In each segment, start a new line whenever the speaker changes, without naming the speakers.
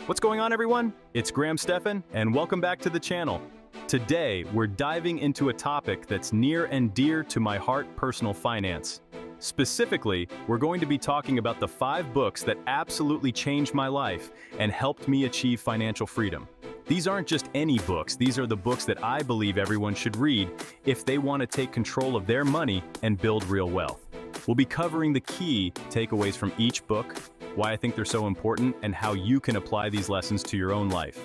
What's going on, everyone? It's Graham Stephan, and welcome back to the channel. Today, we're diving into a topic that's near and dear to my heart: personal finance. Specifically, we're going to be talking about the 5 books that absolutely changed my life and helped me achieve financial freedom. These aren't just any books, these are the books that I believe everyone should read if they want to take control of their money and build real wealth. We'll be covering the key takeaways from each book, why I think they're so important, and how you can apply these lessons to your own life.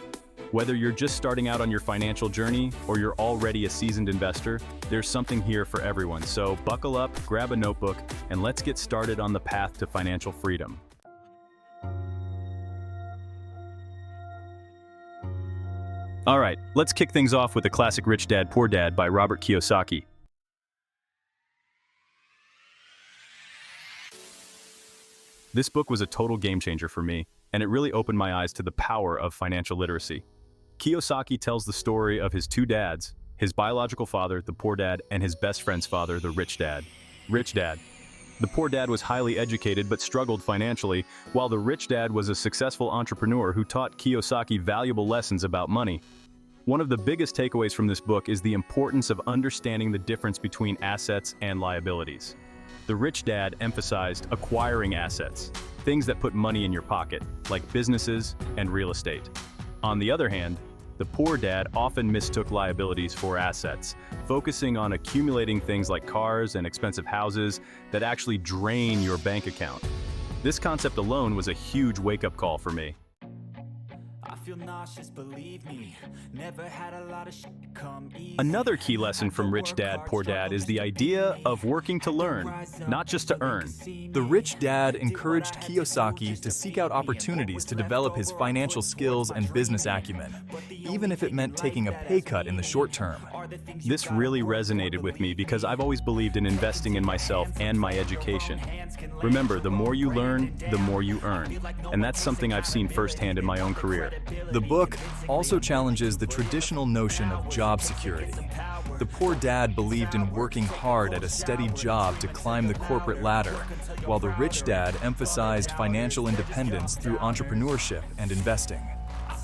Whether you're just starting out on your financial journey or you're already a seasoned investor, there's something here for everyone. So buckle up, grab a notebook, and let's get started on the path to financial freedom. All right, let's kick things off with the classic Rich Dad, Poor Dad by Robert Kiyosaki. This book was a total game changer for me, and it really opened my eyes to the power of financial literacy. Kiyosaki tells the story of his 2 dads, his biological father, the poor dad, and his best friend's father, the rich dad. Rich dad. The poor dad was highly educated but struggled financially, while the rich dad was a successful entrepreneur who taught Kiyosaki valuable lessons about money. One of the biggest takeaways from this book is the importance of understanding the difference between assets and liabilities. The rich dad emphasized acquiring assets, things that put money in your pocket, like businesses and real estate. On the other hand, the poor dad often mistook liabilities for assets, focusing on accumulating things like cars and expensive houses that actually drain your bank account. This concept alone was a huge wake-up call for me.
I feel nauseous, believe me. Never had a lot of shit come easy.
Another key lesson from Rich Dad, Poor Dad is the idea of working to learn, not just to earn.
The rich dad encouraged Kiyosaki to seek out opportunities to develop his financial skills and business acumen, even if it meant taking a pay cut in the short term.
This really resonated with me because I've always believed in investing in myself and my education. Remember, the more you learn, the more you earn. And that's something I've seen firsthand in my own career.
The book also challenges the traditional notion of job security. The poor dad believed in working hard at a steady job to climb the corporate ladder, while the rich dad emphasized financial independence through entrepreneurship and investing.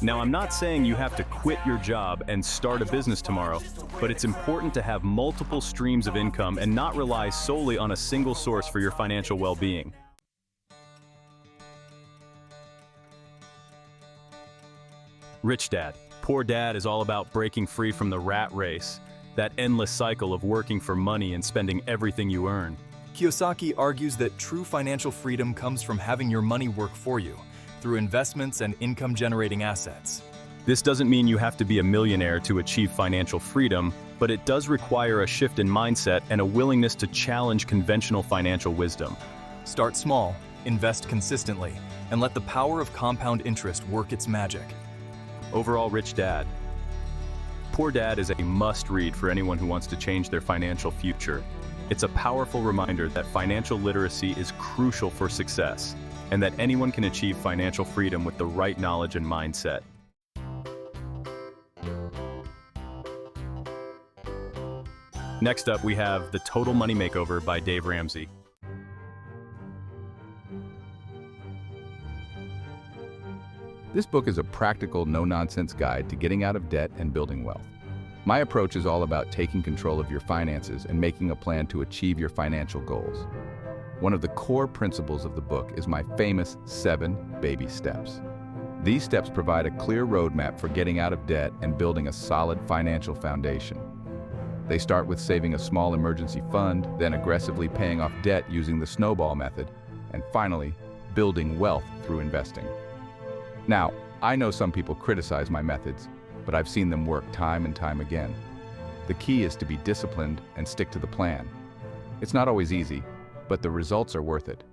Now, I'm not saying you have to quit your job and start a business tomorrow, but it's important to have multiple streams of income and not rely solely on a single source for your financial well-being. Rich Dad, Poor Dad is all about breaking free from the rat race, that endless cycle of working for money and spending everything you earn.
Kiyosaki argues that true financial freedom comes from having your money work for you, through investments and income-generating assets.
This doesn't mean you have to be a millionaire to achieve financial freedom, but it does require a shift in mindset and a willingness to challenge conventional financial wisdom.
Start small, invest consistently, and let the power of compound interest work its magic.
Overall, Rich Dad, Poor Dad is a must-read for anyone who wants to change their financial future. It's a powerful reminder that financial literacy is crucial for success, and that anyone can achieve financial freedom with the right knowledge and mindset. Next up, we have The Total Money Makeover by Dave Ramsey.
This book is a practical, no-nonsense guide to getting out of debt and building wealth. My approach is all about taking control of your finances and making a plan to achieve your financial goals. One of the core principles of the book is my famous 7 baby steps. These steps provide a clear roadmap for getting out of debt and building a solid financial foundation. They start with saving a small emergency fund, then aggressively paying off debt using the Snowball method, and finally, building wealth through investing. Now, I know some people criticize my methods, but I've seen them work time and time again. The key is to be disciplined and stick to the plan. It's not always easy, but the results are worth it.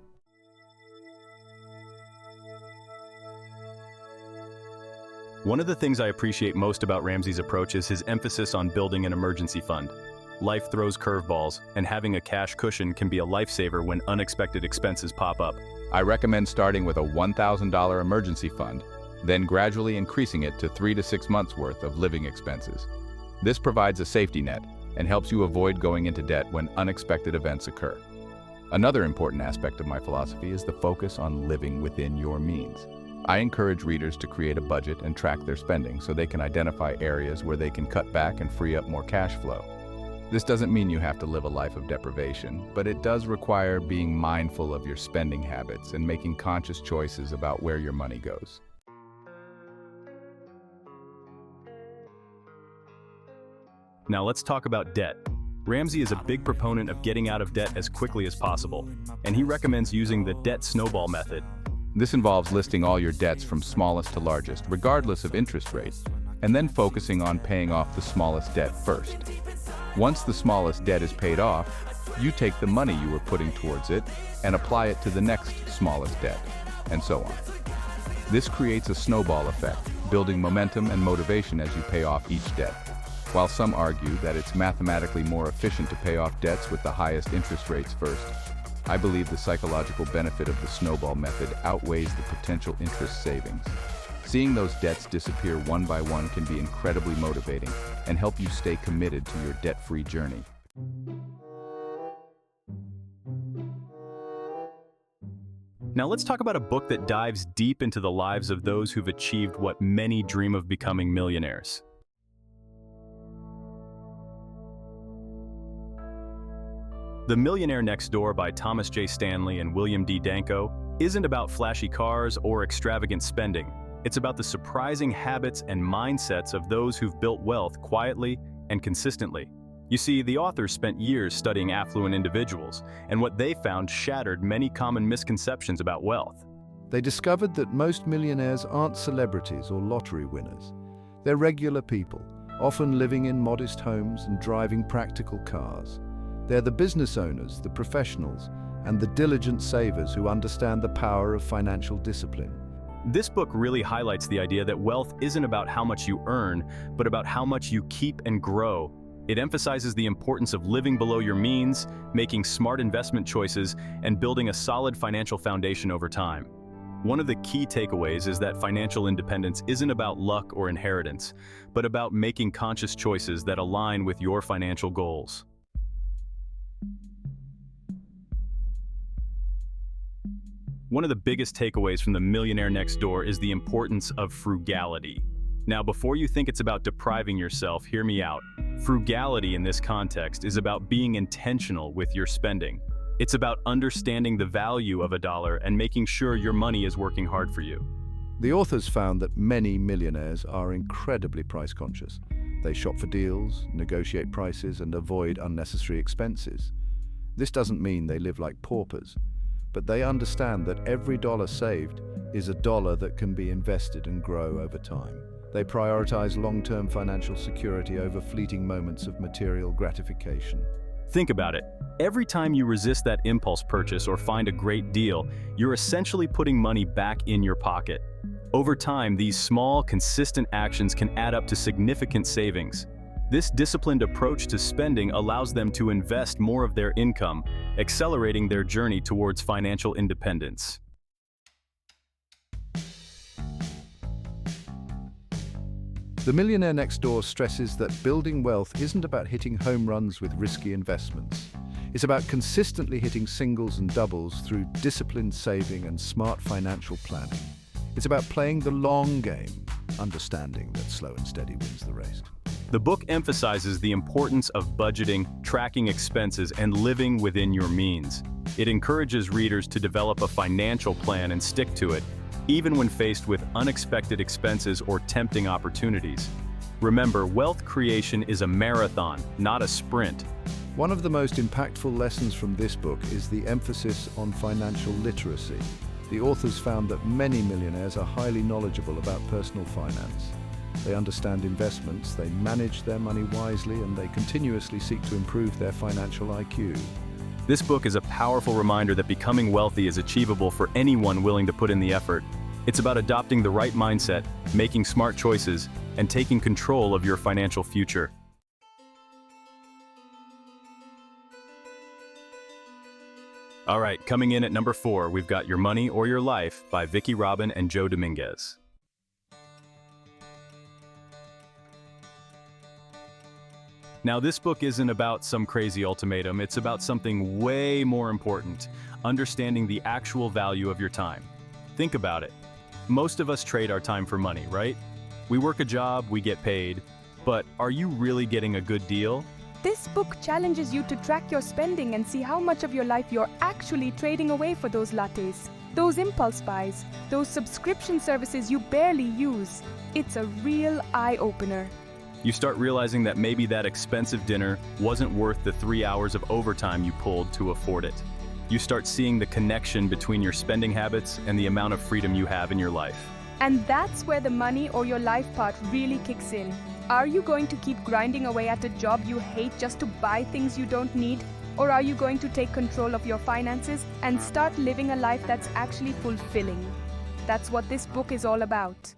One of the things I appreciate most about Ramsey's approach is his emphasis on building an emergency fund. Life throws curveballs, and having a cash cushion can be a lifesaver when unexpected expenses pop up.
I recommend starting with a $1,000 emergency fund, then gradually increasing it to 3 to 6 months' worth of living expenses. This provides a safety net and helps you avoid going into debt when unexpected events occur. Another important aspect of my philosophy is the focus on living within your means. I encourage readers to create a budget and track their spending so they can identify areas where they can cut back and free up more cash flow. This doesn't mean you have to live a life of deprivation, but it does require being mindful of your spending habits and making conscious choices about where your money goes.
Now let's talk about debt. Ramsey is a big proponent of getting out of debt as quickly as possible, and he recommends using the debt snowball method.
This involves listing all your debts from smallest to largest, regardless of interest rate, and then focusing on paying off the smallest debt first. Once the smallest debt is paid off, you take the money you were putting towards it and apply it to the next smallest debt, and so on. This creates a snowball effect, building momentum and motivation as you pay off each debt. While some argue that it's mathematically more efficient to pay off debts with the highest interest rates first, I believe the psychological benefit of the snowball method outweighs the potential interest savings. Seeing those debts disappear one by one can be incredibly motivating and help you stay committed to your debt-free journey.
Now let's talk about a book that dives deep into the lives of those who've achieved what many dream of becoming millionaires. The Millionaire Next Door by Thomas J. Stanley and William D. Danko isn't about flashy cars or extravagant spending. It's about the surprising habits and mindsets of those who've built wealth quietly and consistently. You see, the authors spent years studying affluent individuals, and what they found shattered many common misconceptions about wealth.
They discovered that most millionaires aren't celebrities or lottery winners. They're regular people, often living in modest homes and driving practical cars. They're the business owners, the professionals, and the diligent savers who understand the power of financial discipline.
This book really highlights the idea that wealth isn't about how much you earn, but about how much you keep and grow. It emphasizes the importance of living below your means, making smart investment choices, and building a solid financial foundation over time. One of the key takeaways is that financial independence isn't about luck or inheritance, but about making conscious choices that align with your financial goals. One of the biggest takeaways from The Millionaire Next Door is the importance of frugality. Now, before you think it's about depriving yourself, hear me out. Frugality in this context is about being intentional with your spending. It's about understanding the value of a dollar and making sure your money is working hard for you.
The authors found that many millionaires are incredibly price conscious. They shop for deals, negotiate prices, and avoid unnecessary expenses. This doesn't mean they live like paupers, but they understand that every dollar saved is a dollar that can be invested and grow over time. They prioritize long-term financial security over fleeting moments of material gratification.
Think about it. Every time you resist that impulse purchase or find a great deal, you're essentially putting money back in your pocket. Over time, these small, consistent actions can add up to significant savings. This disciplined approach to spending allows them to invest more of their income, accelerating their journey towards financial independence.
The Millionaire Next Door stresses that building wealth isn't about hitting home runs with risky investments. It's about consistently hitting singles and doubles through disciplined saving and smart financial planning. It's about playing the long game, understanding that slow and steady wins the race.
The book emphasizes the importance of budgeting, tracking expenses, and living within your means. It encourages readers to develop a financial plan and stick to it, even when faced with unexpected expenses or tempting opportunities. Remember, wealth creation is a marathon, not a sprint.
One of the most impactful lessons from this book is the emphasis on financial literacy. The authors found that many millionaires are highly knowledgeable about personal finance. They understand investments, they manage their money wisely, and they continuously seek to improve their financial IQ.
This book is a powerful reminder that becoming wealthy is achievable for anyone willing to put in the effort. It's about adopting the right mindset, making smart choices, and taking control of your financial future. All right, coming in at number 4, we've got Your Money or Your Life by Vicki and Joe Dominguez. Now, this book isn't about some crazy ultimatum. It's about something way more important, understanding the actual value of your time. Think about it. Most of us trade our time for money, right? We work a job, we get paid. But are you really getting a good deal?
This book challenges you to track your spending and see how much of your life you're actually trading away for those lattes, those impulse buys, those subscription services you barely use. It's a real eye-opener.
You start realizing that maybe that expensive dinner wasn't worth the 3 hours of overtime you pulled to afford it. You start seeing the connection between your spending habits and the amount of freedom you have in your life.
And that's where the money or your life part really kicks in. Are you going to keep grinding away at a job you hate just to buy things you don't need? Or are you going to take control of your finances and start living a life that's actually fulfilling? That's what this book is all about.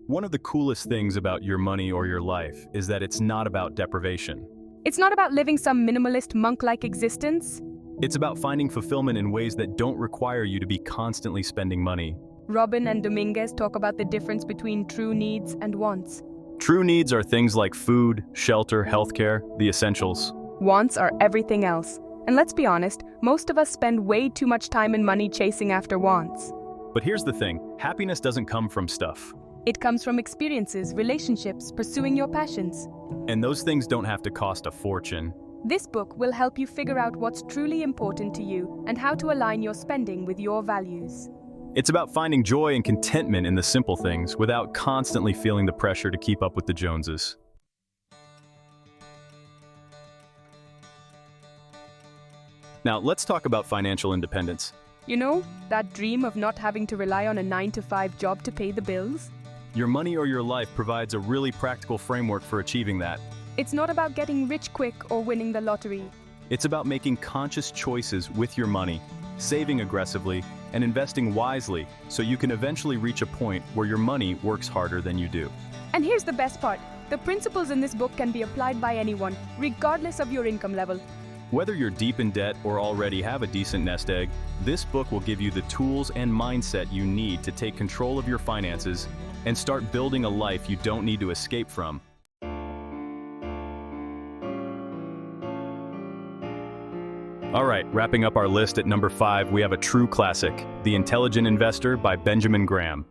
One of the coolest things about your money or your life is that it's not about deprivation.
It's not about living some minimalist monk-like existence.
It's about finding fulfillment in ways that don't require you to be constantly spending money.
Robin and Dominguez talk about the difference between true needs and wants.
True needs are things like food, shelter, healthcare, the essentials.
Wants are everything else. And let's be honest, most of us spend way too much time and money chasing after wants.
But here's the thing, happiness doesn't come from stuff.
It comes from experiences, relationships, pursuing your passions.
And those things don't have to cost a fortune.
This book will help you figure out what's truly important to you and how to align your spending with your values.
It's about finding joy and contentment in the simple things without constantly feeling the pressure to keep up with the Joneses. Now, let's talk about financial independence.
You know, that dream of not having to rely on a 9-to-5 job to pay the bills?
Your money or your life provides a really practical framework for achieving that.
It's not about getting rich quick or winning the lottery.
It's about making conscious choices with your money, saving aggressively, and investing wisely so you can eventually reach a point where your money works harder than you do.
And here's the best part. The principles in this book can be applied by anyone, regardless of your income level.
Whether you're deep in debt or already have a decent nest egg, this book will give you the tools and mindset you need to take control of your finances and start building a life you don't need to escape from. All right, wrapping up our list at number 5, we have a true classic, The Intelligent Investor by Benjamin Graham.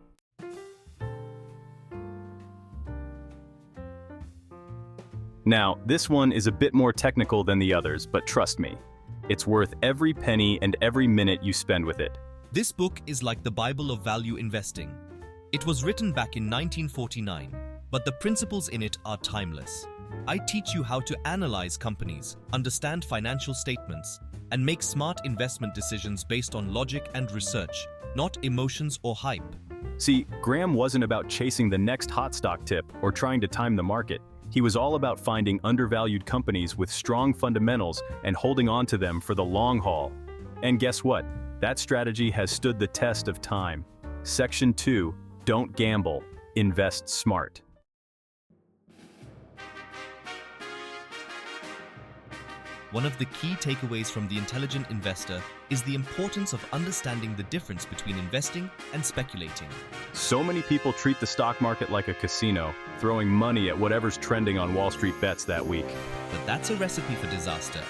Now, this one is a bit more technical than the others, but trust me, it's worth every penny and every minute you spend with it.
This book is like the Bible of value investing. It was written back in 1949, but the principles in it are timeless. I teach you how to analyze companies, understand financial statements, and make smart investment decisions based on logic and research, not emotions or hype.
See, Graham wasn't about chasing the next hot stock tip or trying to time the market. He was all about finding undervalued companies with strong fundamentals and holding on to them for the long haul. And guess what? That strategy has stood the test of time. Section 2, don't gamble, invest smart.
One of the key takeaways from The Intelligent Investor is the importance of understanding the difference between investing and speculating.
So many people treat the stock market like a casino, throwing money at whatever's trending on Wall Street bets that week.
But that's a recipe for disaster.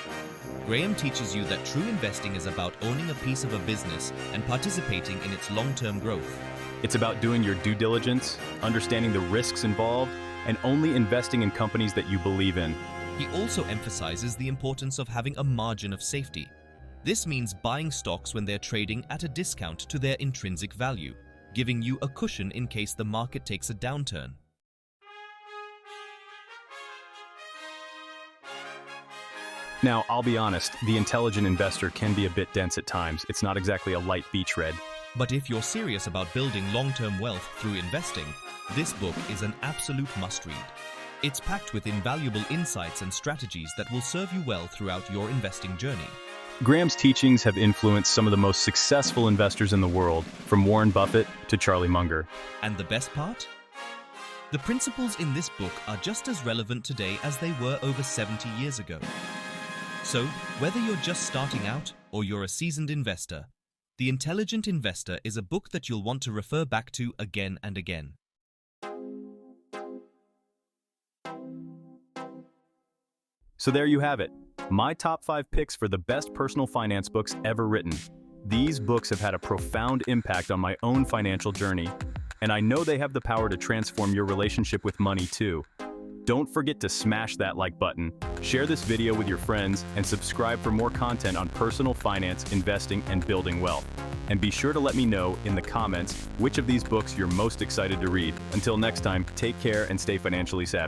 Graham teaches you that true investing is about owning a piece of a business and participating in its long-term growth.
It's about doing your due diligence, understanding the risks involved, and only investing in companies that you believe in.
He also emphasizes the importance of having a margin of safety. This means buying stocks when they're trading at a discount to their intrinsic value, giving you a cushion in case the market takes a downturn.
Now, I'll be honest, The Intelligent Investor can be a bit dense at times. It's not exactly a light beach read.
But if you're serious about building long-term wealth through investing, this book is an absolute must-read. It's packed with invaluable insights and strategies that will serve you well throughout your investing journey.
Graham's teachings have influenced some of the most successful investors in the world, from Warren Buffett to Charlie Munger.
And the best part? The principles in this book are just as relevant today as they were over 70 years ago. So, whether you're just starting out or you're a seasoned investor, The Intelligent Investor is a book that you'll want to refer back to again and again.
So there you have it. My top 5 picks for the best personal finance books ever written. These books have had a profound impact on my own financial journey, and I know they have the power to transform your relationship with money too. Don't forget to smash that like button, share this video with your friends, and subscribe for more content on personal finance, investing, and building wealth. And be sure to let me know in the comments which of these books you're most excited to read. Until next time, take care and stay financially savvy.